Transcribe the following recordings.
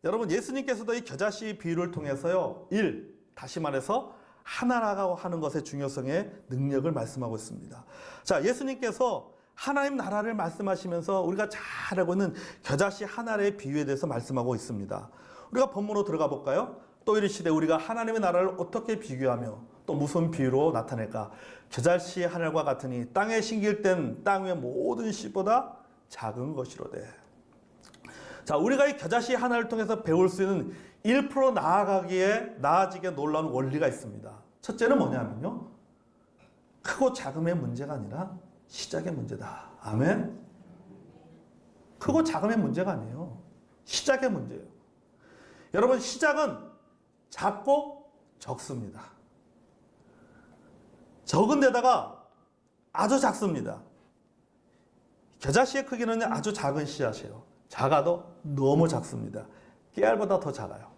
여러분, 예수님께서도 이 겨자씨 비유를 통해서요, 다시 말해서 하나라고 하는 것의 중요성의 능력을 말씀하고 있습니다. 자, 예수님께서 하나님 나라를 말씀하시면서 우리가 잘 알고 있는 겨자씨 하나의 비유에 대해서 말씀하고 있습니다. 우리가 본문으로 들어가 볼까요? 또 이르시되 우리가 하나님의 나라를 어떻게 비교하며 또 무슨 비유로 나타낼까? 겨자씨 하늘과 같으니 땅에 심길 땐 땅 위의 모든 씨보다 작은 것이로되. 자, 우리가 이 겨자씨 하나를 통해서 배울 수 있는 1% 나아지게 놀라운 원리가 있습니다. 첫째는 뭐냐면요, 크고 작음의 문제가 아니라 시작의 문제다. 아멘. 크고 작음의 문제가 아니에요. 시작의 문제예요. 여러분, 시작은 작고 적습니다. 적은 데다가 아주 작습니다. 겨자씨의 크기는 아주 작은 씨앗이에요. 작아도 너무 작습니다. 깨알보다 더 작아요.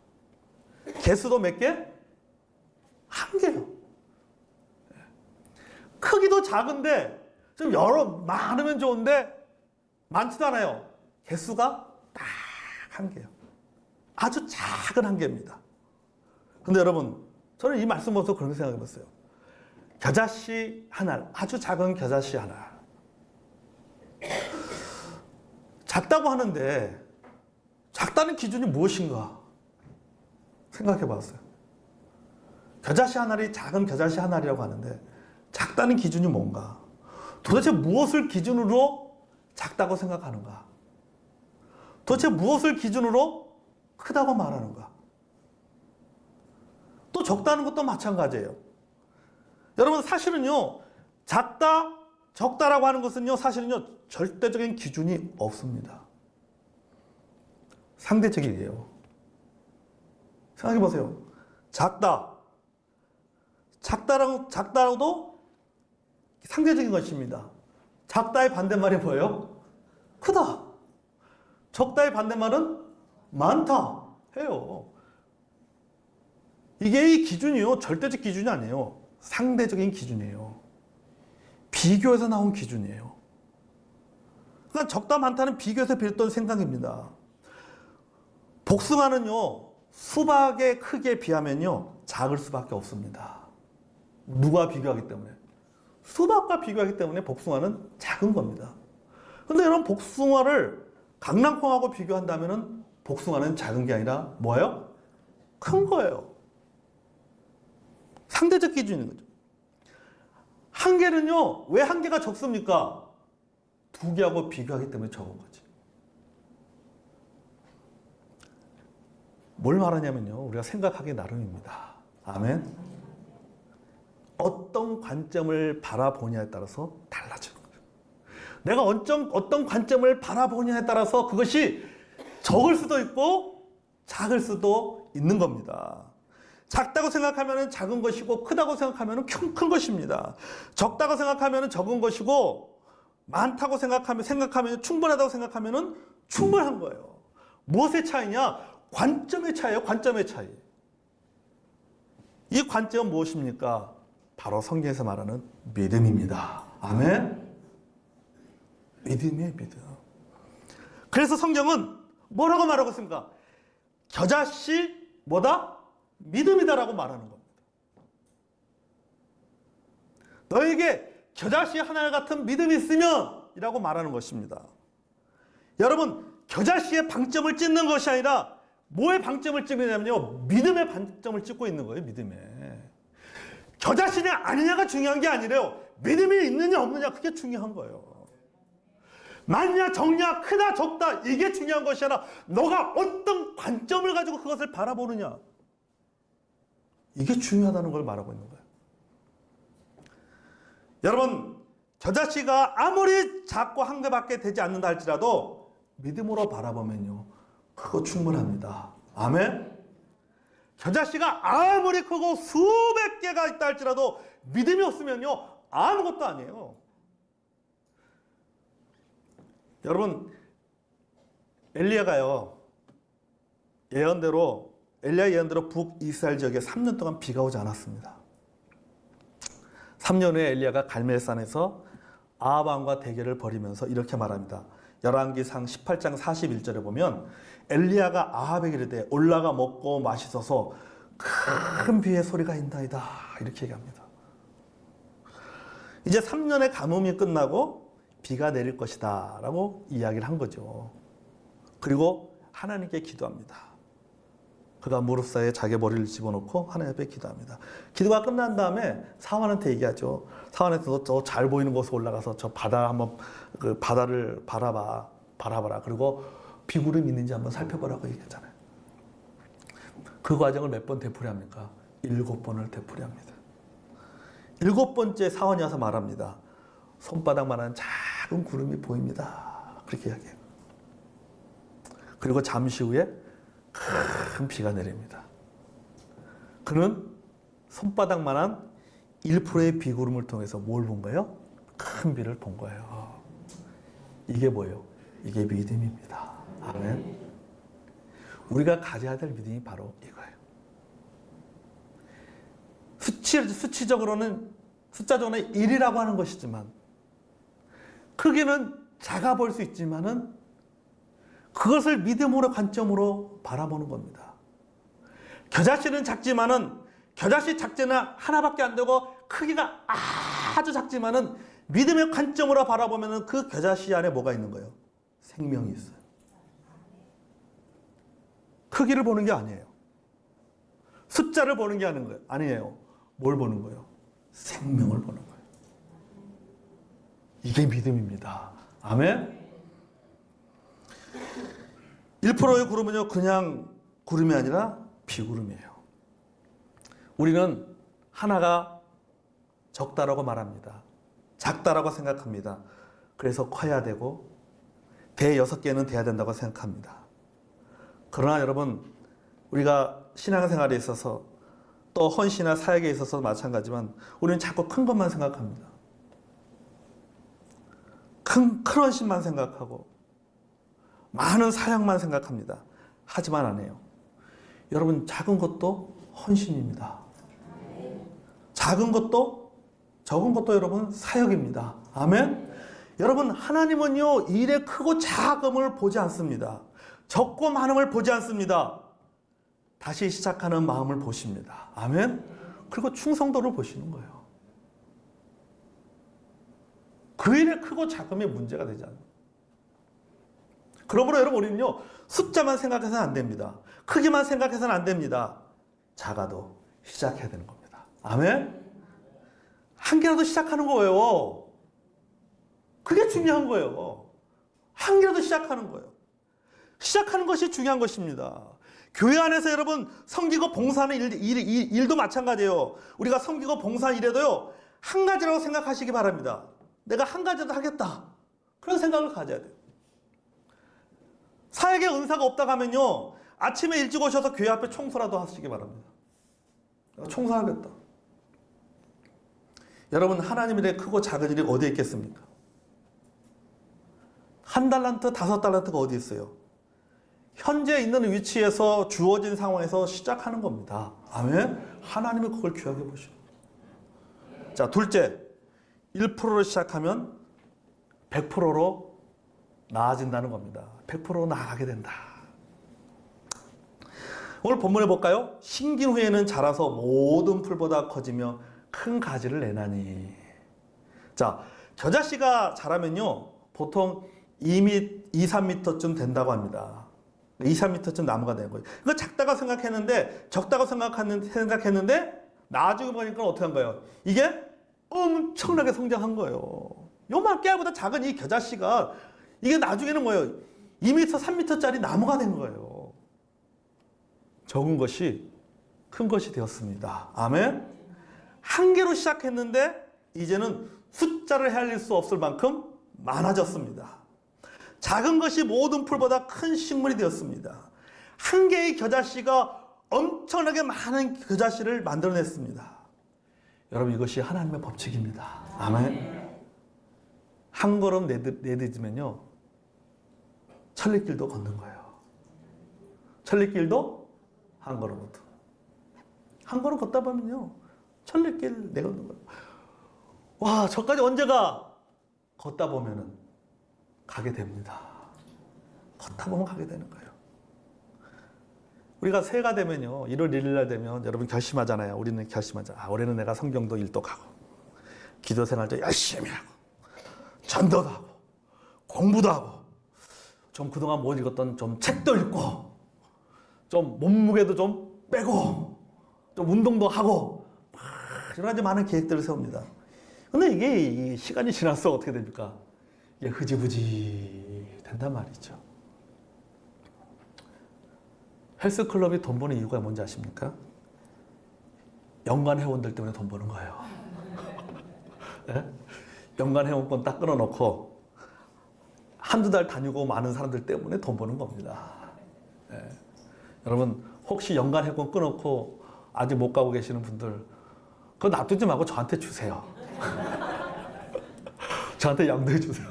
개수도 몇 개? 한 개요. 크기도 작은데 좀 많으면 좋은데 많지도 않아요. 개수가 딱 한 개요. 아주 작은 한 개입니다. 근데 여러분, 저는 이 말씀 보면서 그런 생각해 봤어요. 겨자씨 하나, 아주 작은 겨자씨 하나. 작다고 하는데 작다는 기준이 무엇인가 생각해 봤어요. 겨자씨 하나리 작은 겨자씨 하나리라고 하는데 작다는 기준이 뭔가? 도대체 무엇을 기준으로 작다고 생각하는가? 도대체 무엇을 기준으로 크다고 말하는가? 또 적다는 것도 마찬가지예요. 여러분, 사실은요, 작다, 적다라고 하는 것은요, 사실은요, 절대적인 기준이 없습니다. 상대적이에요. 생각해 보세요. 작다라고도 상대적인 것입니다. 작다의 반대말이 뭐예요? 크다. 적다의 반대말은 많다 해요. 이게 이 기준이요, 절대적 기준이 아니에요. 상대적인 기준이에요. 비교에서 나온 기준이에요. 그러니까 적다 많다는 비교에서 빌었던 생각입니다. 복숭아는요, 수박의 크기에 비하면요, 작을 수밖에 없습니다. 누가 비교하기 때문에? 수박과 비교하기 때문에 복숭아는 작은 겁니다. 근데 여러분, 복숭아를 강낭콩하고 비교한다면 복숭아는 작은 게 아니라 뭐예요? 큰 거예요. 상대적 기준인 거죠. 한 개는요, 왜 한 개가 적습니까? 두 개하고 비교하기 때문에 적은 거지. 뭘 말하냐면요, 우리가 생각하기 나름입니다. 아멘. 어떤 관점을 바라보냐에 따라서 달라지는 거죠. 내가 어떤 관점을 바라보냐에 따라서 그것이 적을 수도 있고 작을 수도 있는 겁니다. 작다고 생각하면 작은 것이고 크다고 생각하면 큰 것입니다. 적다고 생각하면 적은 것이고 많다고 생각하면 충분하다고 생각하면 충분한 거예요. 무엇의 차이냐? 관점의 차이예요. 관점의 차이. 이 관점은 무엇입니까? 바로 성경에서 말하는 믿음입니다. 아멘. 믿음이에요, 믿음. 그래서 성경은 뭐라고 말하고 있습니까? 겨자씨 뭐다? 믿음이다라고 말하는 겁니다. 너에게 겨자씨 하나 같은 믿음이 있으면 이라고 말하는 것입니다. 여러분, 겨자씨의 방점을 찍는 것이 아니라 뭐의 방점을 찍느냐면요, 믿음의 방점을 찍고 있는 거예요. 믿음에. 겨자씨냐 아니냐가 중요한 게 아니래요. 믿음이 있느냐 없느냐, 그게 중요한 거예요. 많냐 적냐, 크다 적다, 이게 중요한 것이 아니라 너가 어떤 관점을 가지고 그것을 바라보느냐, 이게 중요하다는 걸 말하고 있는 거예요. 여러분, 겨자씨가 아무리 작고 한 개밖에 되지 않는다 할지라도 믿음으로 바라보면요, 그거 충분합니다. 아멘. 겨자씨가 아무리 크고 수백 개가 있다 할지라도 믿음이 없으면요, 아무것도 아니에요. 여러분, 엘리야가요, 엘리야 예언대로 북이스라엘 지역에 3년 동안 비가 오지 않았습니다. 3년 후에 엘리야가 갈멜산에서 아합 왕과 대결을 벌이면서 이렇게 말합니다. 열왕기상 18장 41절에 보면 엘리야가 아합에게 이르되 올라가 먹고 마시소서 큰 비의 소리가 있나이다 이렇게 얘기합니다. 이제 3년의 가뭄이 끝나고 비가 내릴 것이다 라고 이야기를 한 거죠. 그리고 하나님께 기도합니다. 그가 무릎 사이에 자기 머리를 집어넣고 하나님 앞에 기도합니다. 기도가 끝난 다음에 사환한테 얘기하죠. 사환한테 저 잘 보이는 곳에 올라가서 저 바다 한번 그 바다를 바라봐라. 그리고 비구름이 있는지 한번 살펴보라고 얘기했잖아요. 그 과정을 몇 번 되풀이합니까? 7번을 되풀이합니다. 7번째 사환이 와서 말합니다. 손바닥만한 작은 구름이 보입니다. 그렇게 이야기해요. 그리고 잠시 후에 큰 비가 내립니다. 그는 손바닥만한 1%의 비구름을 통해서 뭘 본 거예요? 큰 비를 본 거예요. 이게 뭐예요? 이게 믿음입니다. 아멘. 우리가 가져야 될 믿음이 바로 이거예요. 수치적으로는 숫자적으로는 1이라고 하는 것이지만 크기는 작아 보일 수 있지만은 그것을 믿음으로 관점으로 바라보는 겁니다. 겨자씨는 작지만은 겨자씨 작지는 하나밖에 안 되고 크기가 아주 작지만은 믿음의 관점으로 바라보면은 그 겨자씨 안에 뭐가 있는 거예요? 생명이 있어요. 크기를 보는 게 아니에요. 숫자를 보는 게 아니에요. 뭘 보는 거예요? 생명을 보는 거예요. 이게 믿음입니다. 아멘. 1%의 구름은요, 그냥 구름이 아니라 비구름이에요. 우리는 하나가 적다라고 말합니다. 작다라고 생각합니다. 그래서 커야 되고, 대 6개는 돼야 된다고 생각합니다. 그러나 여러분, 우리가 신앙생활에 있어서 또 헌신이나 사역에 있어서 마찬가지지만 우리는 자꾸 큰 것만 생각합니다. 큰 헌신만 생각하고 많은 사역만 생각합니다. 하지만 안 해요. 여러분, 작은 것도 헌신입니다. 작은 것도 적은 것도 여러분 사역입니다. 아멘. 여러분, 하나님은요 일의 크고 작음을 보지 않습니다. 적고 많음을 보지 않습니다. 다시 시작하는 마음을 보십니다. 아멘. 그리고 충성도를 보시는 거예요. 그 일의 크고 작음이 문제가 되지 않아요. 그러므로 여러분, 우리는요 숫자만 생각해서는 안 됩니다. 크기만 생각해서는 안 됩니다. 작아도 시작해야 되는 겁니다. 아멘. 한 개라도 시작하는 거예요. 그게 중요한 거예요. 한 개라도 시작하는 거예요. 시작하는 것이 중요한 것입니다. 교회 안에서 여러분 섬기고 봉사하는 일도 마찬가지예요. 우리가 섬기고 봉사하는 일에도요 한 가지라고 생각하시기 바랍니다. 내가 한 가지라도 하겠다. 그런 생각을 가져야 돼요. 사역에 은사가 없다고 하면요 아침에 일찍 오셔서 교회 앞에 청소라도 하시기 바랍니다. 내가 청소하겠다. 여러분, 하나님 일의 크고 작은 일이 어디에 있겠습니까? 1달란트, 5달란트가 어디 있어요? 현재 있는 위치에서 주어진 상황에서 시작하는 겁니다. 아멘. 하나님이 그걸 귀하게 보시는 거예요. 자, 둘째, 1%로 시작하면 100%로 나아진다는 겁니다. 100%로 나아가게 된다. 오늘 본문에 볼까요? 심긴 후에는 자라서 모든 풀보다 커지며 큰 가지를 내나니. 자, 겨자씨가 자라면요 보통 2-3m쯤 된다고 합니다. 2-3m쯤 나무가 되는 거예요. 이거 작다고 생각했는데, 적다고 생각했는데, 나중에 보니까 어떻게 한 거예요? 이게 엄청나게 성장한 거예요. 요만 깨알보다 작은 이 겨자씨가, 이게 나중에는 뭐예요? 2m, 3m짜리 나무가 된 거예요. 적은 것이 큰 것이 되었습니다. 아멘? 한 개로 시작했는데, 이제는 숫자를 헤아릴 수 없을 만큼 많아졌습니다. 작은 것이 모든 풀보다 큰 식물이 되었습니다. 한 개의 겨자씨가 엄청나게 많은 겨자씨를 만들어냈습니다. 여러분, 이것이 하나님의 법칙입니다. 아멘. 한 걸음 내딛으면요 천리길도 걷는 거예요. 천리길도 한 걸음부터. 한 걸음 걷다 보면요 천리길 내걷는 거예요. 와, 저까지 언제 가? 걷다 보면은 가게 됩니다. 걷다 보면 가게 되는 거예요. 우리가 새해가 되면요, 1월 1일 날 되면 여러분 결심하잖아요. 우리는 결심하자. 올해는 내가 성경도 일독하고 기도 생활도 열심히 하고 전도도 하고 공부도 하고 좀 그동안 못 읽었던 좀 책도 읽고 좀 몸무게도 좀 빼고 좀 운동도 하고 여러 가지 많은 계획들을 세웁니다. 근데 이게 시간이 지나서 어떻게 됩니까? 이게 흐지부지 된단 말이죠. 헬스클럽이 돈 버는 이유가 뭔지 아십니까? 연간 회원들 때문에 돈 버는 거예요. 네? 연간 회원권 딱 끊어놓고 한두 달 다니고 많은 사람들 때문에 돈 버는 겁니다. 네. 여러분 혹시 연간 회원권 끊어놓고 아직 못 가고 계시는 분들 그거 놔두지 말고 저한테 주세요. 저한테 양도해 주세요.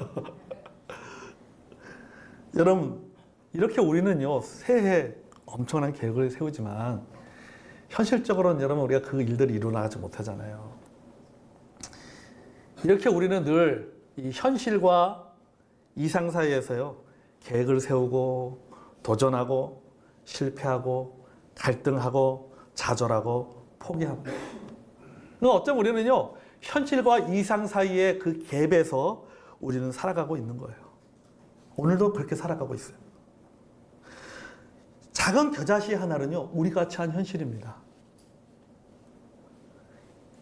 여러분 이렇게 우리는요 새해 엄청난 계획을 세우지만 현실적으로는 여러분 우리가 그 일들을 이루어 나가지 못하잖아요. 이렇게 우리는 늘 이 현실과 이상 사이에서요 계획을 세우고 도전하고 실패하고 갈등하고 좌절하고 포기합니다. 어쩌면 우리는요 현실과 이상 사이의 그 갭에서 우리는 살아가고 있는 거예요. 오늘도 그렇게 살아가고 있어요. 작은 겨자씨 하나는요 우리가 처한 현실입니다.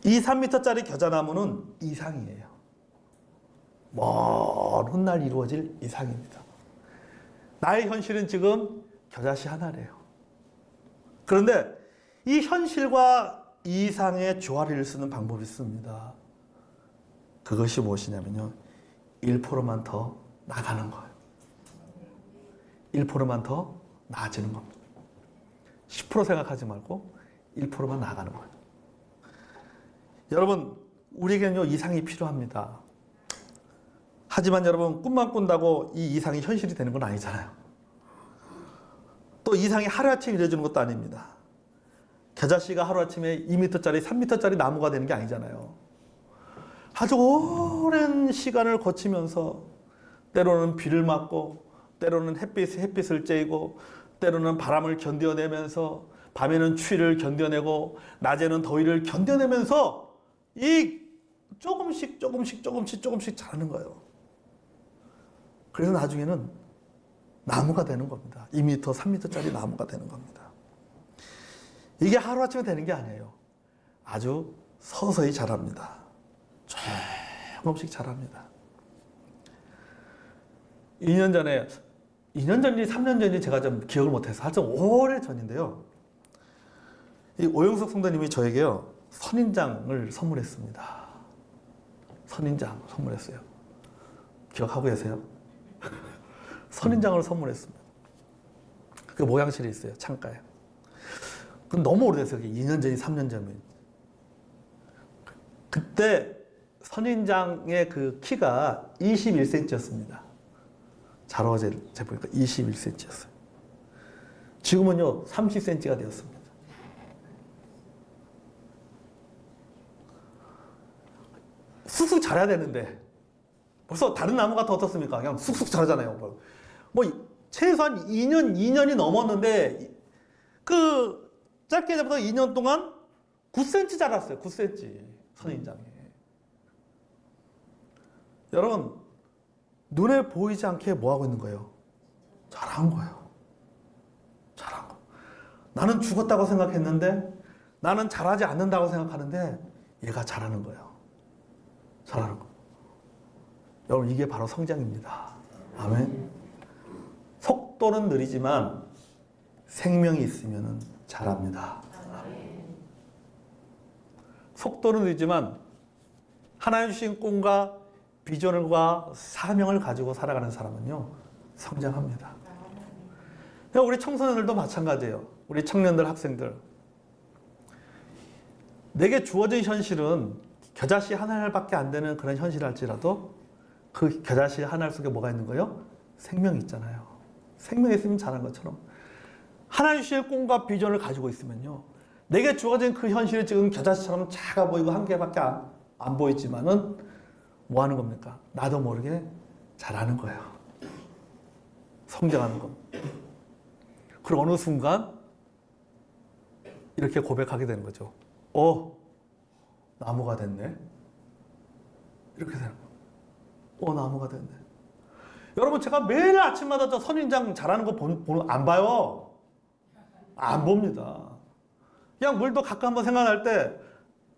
2, 3m짜리 겨자나무는 이상이에요. 먼 훗날 이루어질 이상입니다. 나의 현실은 지금 겨자씨 하나래요. 그런데 이 현실과 이상의 조화를 쓰는 방법이 있습니다. 그것이 무엇이냐면요 1%만 더 나가는 거예요. 1%만 더 나아지는 겁니다. 10% 생각하지 말고 1%만 나가는 거예요. 여러분 우리에게는요 이상이 필요합니다. 하지만 여러분 꿈만 꾼다고 이 이상이 현실이 되는 건 아니잖아요. 또 이상이 하루아침에 이루어지는 것도 아닙니다. 겨자씨가 하루아침에 2m짜리 3m짜리 나무가 되는 게 아니잖아요. 아주 오랜 시간을 거치면서 때로는 비를 맞고 때로는 햇빛을 쬐고 때로는 바람을 견뎌내면서 밤에는 추위를 견뎌내고 낮에는 더위를 견뎌내면서 이 조금씩 자라는 거예요. 그래서 나중에는 나무가 되는 겁니다. 2m, 3m짜리 나무가 되는 겁니다. 이게 하루아침에 되는 게 아니에요. 아주 서서히 자랍니다. 조금씩 자랍니다. 2년 전인지 3년 전인지 제가 좀 기억을 못해서 하여튼 오래 전인데요. 이 오영석 성도님이 저에게요 선인장을 선물했습니다. 선인장 선물했어요. 기억하고 계세요? 선인장을 선물했습니다. 그 모양실에 있어요. 창가에. 그건 너무 오래됐어요. 2년 전이 3년 전이면. 그때 선인장의 그 키가 21cm였습니다. 잘 어제 재보니까 21cm였어요. 지금은요 30cm가 되었습니다. 쑥쑥 자라야 되는데 벌써 다른 나무가 더 어떻습니까? 그냥 쑥쑥 자라잖아요. 뭐 최소한 2년이 넘었는데 그 짧게 잡아서 2년 동안 9cm 자랐어요. 9cm 선인장이. 여러분 눈에 보이지 않게 뭐 하고 있는 거예요? 자란 거예요. 자란 거. 나는 죽었다고 생각했는데 나는 자라지 않는다고 생각하는데 얘가 자라는 거예요. 자라는 거. 여러분 이게 바로 성장입니다. 아멘. 속도는 느리지만 생명이 있으면 자랍니다. 속도는 느리지만 하나님 주신 꿈과 비전과 사명을 가지고 살아가는 사람은요 성장합니다. 우리 청소년들도 마찬가지예요. 우리 청년들, 학생들. 내게 주어진 현실은 겨자씨 한 알밖에 안 되는 그런 현실일지라도 그 겨자씨 한 알 속에 뭐가 있는 거예요? 생명이 있잖아요. 생명이 있으면 자란 것처럼 하나님 주신 꿈과 비전을 가지고 있으면요 내게 주어진 그 현실이 지금 겨자씨처럼 작아 보이고 한 개밖에 안 보이지만은 뭐 하는 겁니까? 나도 모르게 자라는 거예요. 성장하는 겁니다. 그리고 어느 순간 이렇게 고백하게 되는 거죠. 나무가 됐네. 이렇게 되는 거예요. 나무가 됐네. 여러분, 제가 매일 아침마다 저 선인장 자라는 거 안 봐요. 안 봅니다. 그냥 물도 가끔 한번 생각날 때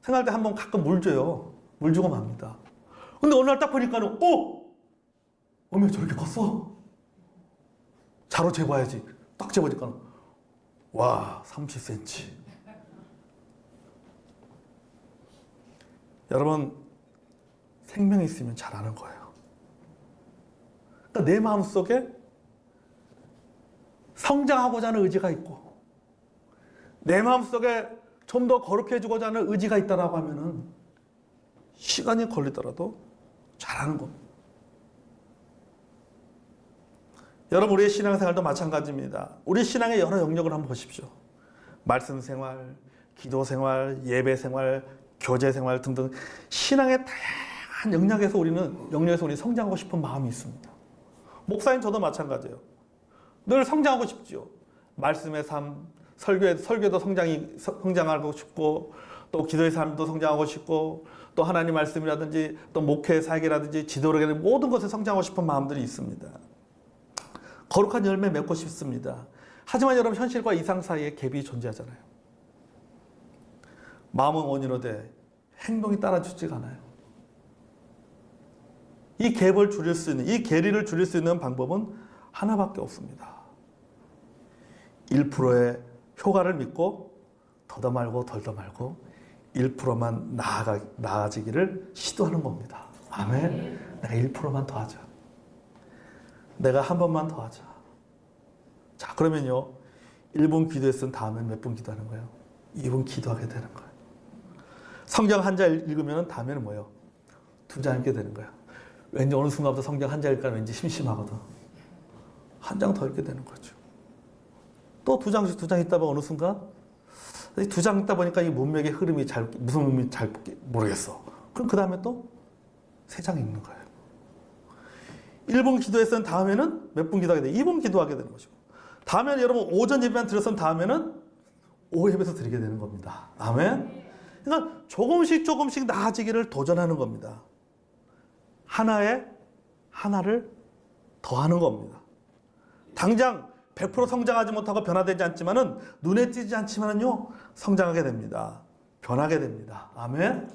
한번 가끔 물 줘요. 물 주고 맙니다. 근데 어느 날 딱 보니까는, 어머, 저렇게 컸어? 자로 재봐야지. 딱 재보니까, 와, 30cm. 여러분, 생명이 있으면 자라는 거예요. 그러니까 내 마음속에 성장하고자 하는 의지가 있고, 내 마음속에 좀 더 거룩해지고자 하는 의지가 있다라고 하면은 시간이 걸리더라도 자라는 겁니다. 여러분, 우리의 신앙생활도 마찬가지입니다. 우리 신앙의 여러 영역을 한번 보십시오. 말씀 생활, 기도 생활, 예배 생활, 교제 생활 등등 신앙의 다양한 영역에서 우리 성장하고 싶은 마음이 있습니다. 목사님 저도 마찬가지예요. 늘 성장하고 싶지요. 말씀의 삶, 설교도 성장하고 싶고, 또 기도의 삶도 성장하고 싶고, 또 하나님 말씀이라든지 또 목회 사역이라든지 지도력에 모든 것에 성장하고 싶은 마음들이 있습니다. 거룩한 열매 맺고 싶습니다. 하지만 여러분, 현실과 이상 사이에 갭이 존재하잖아요. 마음은 원이로되 행동이 따라주지가 않아요. 이 갭을 줄일 수 있는, 이 괴리를 줄일 수 있는 방법은 하나밖에 없습니다. 1%의 효과를 믿고 더더 말고 덜더 말고 1%만 나아지기를 시도하는 겁니다. 아멘. 내가 1%만 더 하자. 내가 한 번만 더 하자. 자, 그러면요, 1분 기도했으면 다음엔 몇 분 기도하는 거예요? 2분 기도하게 되는 거예요. 성경 한 장 읽으면 다음에는 뭐예요? 2장 읽게 되는 거예요. 왠지 어느 순간부터 성경 한 장 읽으니까 왠지 심심하거든. 한 장 더 읽게 되는 거죠. 또 2장 읽다 보면 어느 순간 2장 읽다 보니까 이 문맥의 흐름이 무슨 의미인지 잘 모르겠어. 그럼 그 다음에 또 3장 읽는 거예요. 1분 기도했으면 다음에는 몇 분 기도하게 돼? 2분 기도하게 되는 거죠. 다음에는 여러분 오전 예배만 드렸으면 다음에는 오후 예배에서 드리게 되는 겁니다. 아멘. 그러니까 조금씩 나아지기를 도전하는 겁니다. 하나를 더하는 겁니다. 당장 100% 성장하지 못하고 변화되지 않지만은 눈에 띄지 않지만은요 성장하게 됩니다. 변하게 됩니다. 아멘.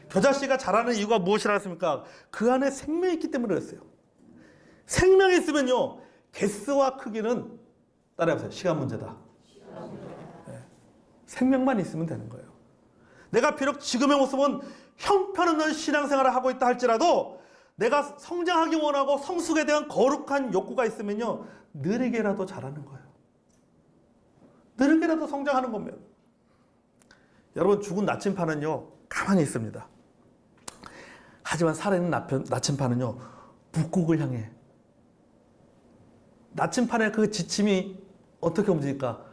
겨자씨가 자라는 이유가 무엇이라 했습니까? 그 안에 생명이 있기 때문에 그랬어요. 생명이 있으면요 개수와 크기는 따라해보세요. 시간 문제다. 네. 생명만 있으면 되는 거예요. 내가 비록 지금의 모습은 형편없는 신앙생활을 하고 있다 할지라도 내가 성장하기 원하고 성숙에 대한 거룩한 욕구가 있으면요 느리게라도 자라는 거예요. 느리게라도 성장하는 겁니다. 여러분, 죽은 나침판은요 가만히 있습니다. 하지만 살아있는 나침판은요 북극을 향해, 나침판의 그 지침이 어떻게 움직일까?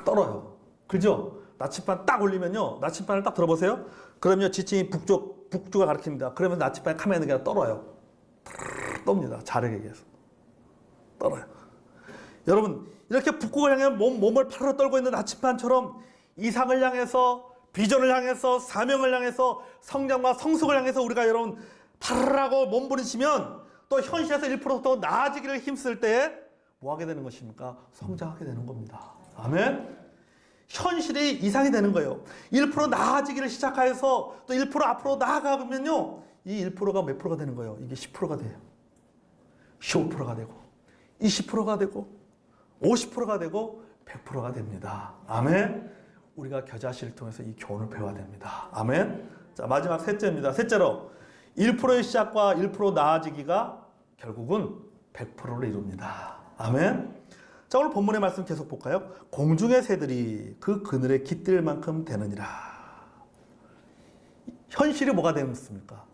떨어요. 그죠? 나침판 딱 올리면요, 나침판을 딱 들어보세요. 그러면 지침이 북쪽을 가리킵니다. 그러면 나침판이 카메라에 그냥 떨어요. 떱니다. 자력에 의해서. 떨어요. 여러분, 이렇게 북극을 향해 몸을 파르르 떨고 있는 나침판처럼 이상을 향해서, 비전을 향해서, 사명을 향해서, 성장과 성숙을 향해서 우리가 여러분 파르르하고 몸부림치면 또 현실에서 1%더 나아지기를 힘쓸 때에 뭐 하게 되는 것입니까? 성장하게 되는 겁니다. 아멘. 현실이 이상이 되는 거예요. 1% 나아지기를 시작해서 또 1% 앞으로 나아가면요 이 1%가 몇 프로가 되는 거예요? 이게 10%가 돼요. 15%가 되고 20%가 되고 50%가 되고 100%가 됩니다. 아멘. 우리가 겨자씨를 통해서 이 교훈을 배워야 됩니다. 아멘. 자, 마지막 셋째입니다. 셋째로 1%의 시작과 1% 나아지기가 결국은 100%를 이룹니다. 아멘. 자, 오늘 본문의 말씀 계속 볼까요? 공중의 새들이 그 그늘에 깃들 만큼 되느니라. 현실이 뭐가 되는 것입니까?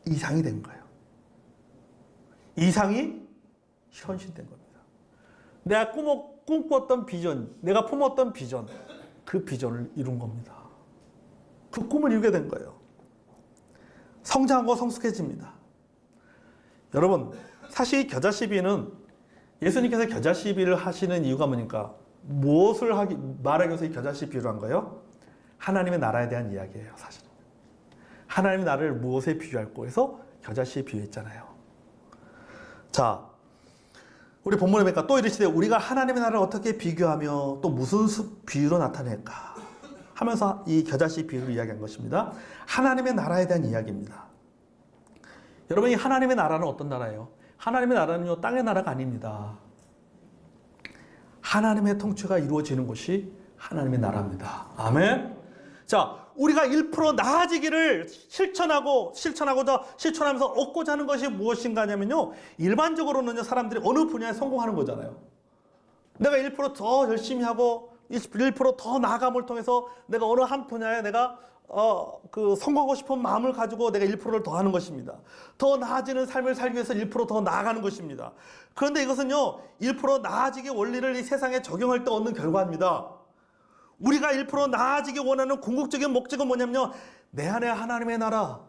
이상이 된 거예요. 이상이 현실된 겁니다. 내가 꿈꿨던 비전, 내가 품었던 비전, 그 비전을 이룬 겁니다. 그 꿈을 이루게 된 거예요. 성장하고 성숙해집니다. 여러분, 사실 겨자 시비는 예수님께서 겨자 시비를 하시는 이유가 뭐니까 무엇을 말하기 위해서 이 겨자 씨 비유를 한 거예요? 하나님의 나라에 대한 이야기예요, 사실은. 하나님의 나라를 무엇에 비유할까 해서 겨자 씨에 비유했잖아요. 자, 우리 본문에 보니까 또 이르시되 우리가 하나님의 나라를 어떻게 비교하며 또 무슨 비유로 나타낼까 하면서 이 겨자 씨 비유를 이야기한 것입니다. 하나님의 나라에 대한 이야기입니다. 여러분, 이 하나님의 나라는 어떤 나라예요? 하나님의 나라는요, 땅의 나라가 아닙니다. 하나님의 통치가 이루어지는 곳이 하나님의 나라입니다. 아멘. 자, 우리가 1% 나아지기를 실천하면서 얻고자 하는 것이 무엇인가 하냐면요, 일반적으로는요, 사람들이 어느 분야에 성공하는 거잖아요. 내가 1%더 열심히 하고 1%더 나아감을 통해서 내가 어느 한 분야에 내가 성공하고 싶은 마음을 가지고 내가 1%를 더 하는 것입니다. 더 나아지는 삶을 살기 위해서 1% 더 나아가는 것입니다. 그런데 이것은요, 1% 나아지기 원리를 이 세상에 적용할 때 얻는 결과입니다. 우리가 1% 나아지기 원하는 궁극적인 목적은 뭐냐면요, 내 안에 하나님의 나라,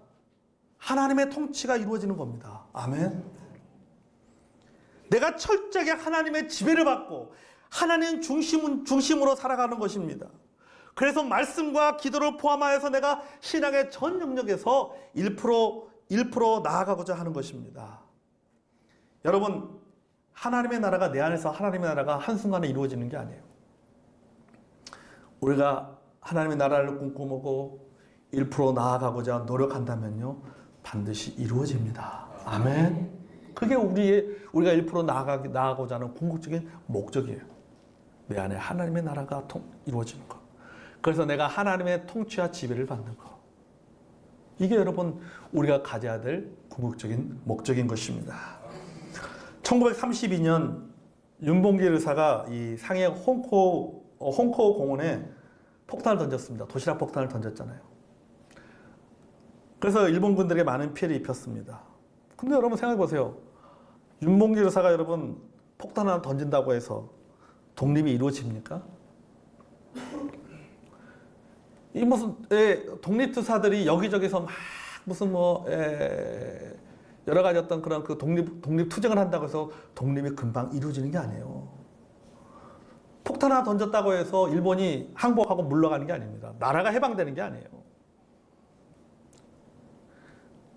하나님의 통치가 이루어지는 겁니다. 아멘. 내가 철저하게 하나님의 지배를 받고 하나님 중심으로 살아가는 것입니다. 그래서 말씀과 기도를 포함하여서 내가 신앙의 전 영역에서 1% 나아가고자 하는 것입니다. 여러분, 하나님의 나라가 내 안에서 하나님의 나라가 한순간에 이루어지는 게 아니에요. 우리가 하나님의 나라를 꿈꾸고 1% 나아가고자 노력한다면요, 반드시 이루어집니다. 아멘. 그게 우리가 1% 나아가고자 하는 궁극적인 목적이에요. 내 안에 하나님의 나라가 이루어지는 것. 그래서 내가 하나님의 통치와 지배를 받는 것. 이게 여러분, 우리가 가져야 될 궁극적인 목적인 것입니다. 1932년 윤봉길 의사가 이 상해 홍코 공원에 폭탄을 던졌습니다. 도시락 폭탄을 던졌잖아요. 그래서 일본 군들에게 많은 피해를 입혔습니다. 근데 여러분 생각해 보세요. 윤봉길 의사가 여러분 폭탄 하나 던진다고 해서 독립이 이루어집니까? 이 무슨 독립투사들이 여기저기서 막 무슨 여러 가지 어떤 그런 그 독립 투쟁을 한다고 해서 독립이 금방 이루어지는 게 아니에요. 폭탄 하나 던졌다고 해서 일본이 항복하고 물러가는 게 아닙니다. 나라가 해방되는 게 아니에요.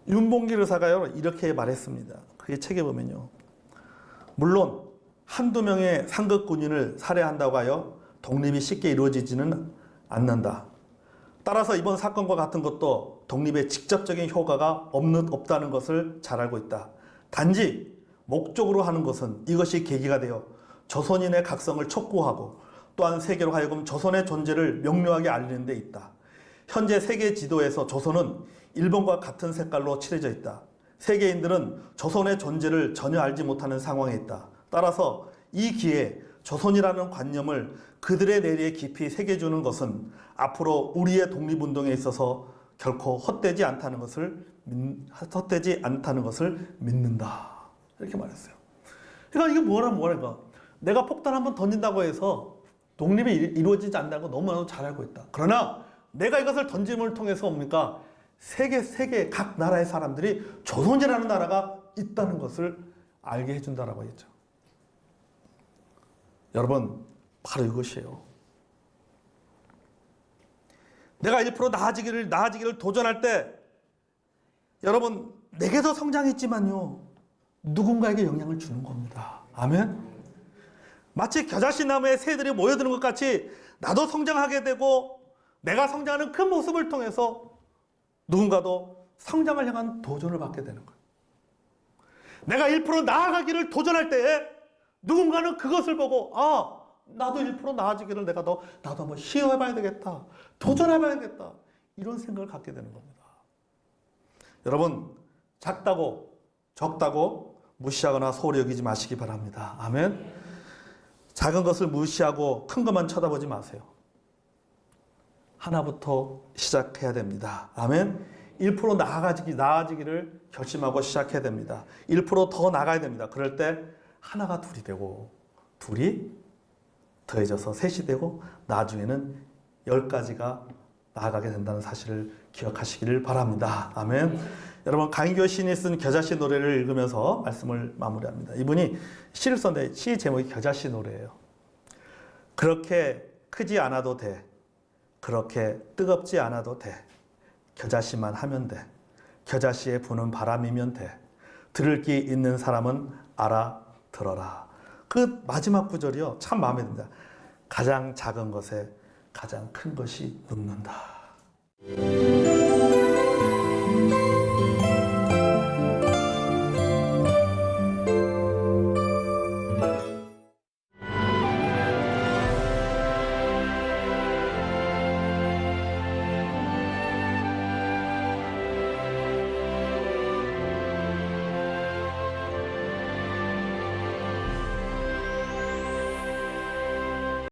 윤봉길 의사가요, 이렇게 말했습니다. 그게 책에 보면요, 물론 한두 명의 상급 군인을 살해한다고 하여 독립이 쉽게 이루어지지는 않는다. 따라서 이번 사건과 같은 것도 독립에 직접적인 효과가 없다는 것을 잘 알고 있다. 단지 목적으로 하는 것은 이것이 계기가 되어 조선인의 각성을 촉구하고 또한 세계로 하여금 조선의 존재를 명료하게 알리는 데 있다. 현재 세계 지도에서 조선은 일본과 같은 색깔로 칠해져 있다. 세계인들은 조선의 존재를 전혀 알지 못하는 상황에 있다. 따라서 이 기회에 조선이라는 관념을 그들의 내리에 깊이 새겨주는 것은 앞으로 우리의 독립운동에 있어서 결코 헛되지 않다는 것을 믿는다. 이렇게 말했어요. 그러니까 이게 뭐랄까. 내가 폭탄 한번 던진다고 해서 독립이 이루어지지 않는다는 거 너무나도 잘 알고 있다. 그러나 내가 이것을 던짐을 통해서 뭡니까? 세계 각 나라의 사람들이 조선이라는 나라가 있다는 것을 알게 해준다라고 했죠. 여러분, 바로 이것이에요. 내가 1% 나아지기를 도전할 때 여러분, 내게도 성장했지만요, 누군가에게 영향을 주는 겁니다. 아멘. 마치 겨자씨 나무에 새들이 모여드는 것 같이 나도 성장하게 되고 내가 성장하는 그 모습을 통해서 누군가도 성장을 향한 도전을 받게 되는 거예요. 내가 1% 나아가기를 도전할 때에 누군가는 그것을 보고 나도 1% 나아지기를 나도 한번 시도해봐야 되겠다. 도전해봐야 되겠다. 이런 생각을 갖게 되는 겁니다. 여러분, 작다고 적다고 무시하거나 소홀히 여기지 마시기 바랍니다. 아멘. 작은 것을 무시하고 큰 것만 쳐다보지 마세요. 하나부터 시작해야 됩니다. 아멘. 1% 나아지기를 결심하고 시작해야 됩니다. 1% 더 나가야 됩니다. 그럴 때 하나가 둘이 되고 둘이 더해져서 셋이 되고 나중에는 10가지가 나아가게 된다는 사실을 기억하시기를 바랍니다. 아멘. 여러분 강인교 시인이 쓴 겨자씨 노래를 읽으면서 말씀을 마무리합니다. 이분이 시를 썼는데 시 제목이 겨자씨 노래예요. 그렇게 크지 않아도 돼. 그렇게 뜨겁지 않아도 돼. 겨자씨만 하면 돼. 겨자씨에 부는 바람이면 돼. 들을 귀 있는 사람은 알아들어라. 그 마지막 구절이요. 참 마음에 듭니다. 가장 작은 것에 가장 큰 것이 눕는다.